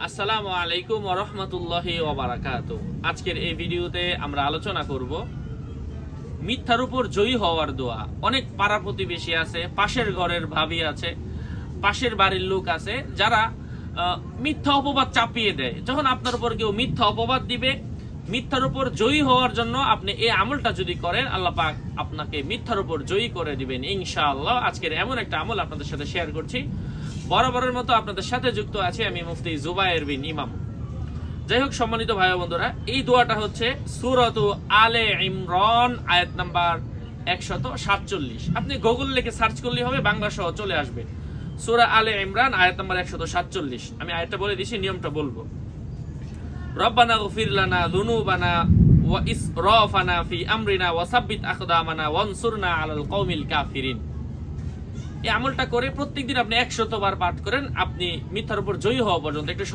আসসালামু আলাইকুম ওয়া রাহমাতুল্লাহি ওয়া বারাকাতুহু। আজকের এই ভিডিওতে আমরা আলোচনা করব মিথ্যার উপর জয়ী হওয়ার দোয়া। অনেক পাড়া প্রতিবেশী আছে, পাশের ঘরের ভাবি আছে, পাশের বাড়ির লোক আছে যারা মিথ্যা অপবাদ চাপিয়ে দেয়। যখন আপনার উপর কেউ মিথ্যা অপবাদ দিবে, মিথ্যার উপর জয়ী হওয়ার জন্য আপনি এই আমলটা যদি করেন, আল্লাহ পাক আপনাকে মিথ্যার উপর জয়ী করে দিবেন ইনশাআল্লাহ। আজকের এমন একটা আমল আপনাদের সাথে শেয়ার করছি। বরাবরের মতো আপনাদের সাথে যুক্ত আছে আমি মুফতি জুবায়ের বিন ইমাম। যাই হোক, সম্মানিত ভাই বন্ধুরা, এই দোয়াটা হচ্ছে সূরাতু আলে ইমরান আয়াত নাম্বার 147। আপনি গুগল লিখে সার্চ করলেই হবে, বাংলা সহ চলে আসবে। সূরা আলে ইমরান আয়াত নাম্বার 147। আমি আয়াতটা বলে দিছি, নিয়মটা বলবো। রব্বানা গফির লানা যুনুবানা ওয়া ইসরাফানা ফি আমরিনা ওয়া সাব্বিত আকদামানা ওয়ানসুরনা আলাল কওমিল কাফিরিন। এই আমলটা করে প্রত্যেকদিন আপনি 100 বার পাঠ করেন, আপনি মিথ্যার উপর জয়ী হওয়া পর্যন্ত। একটু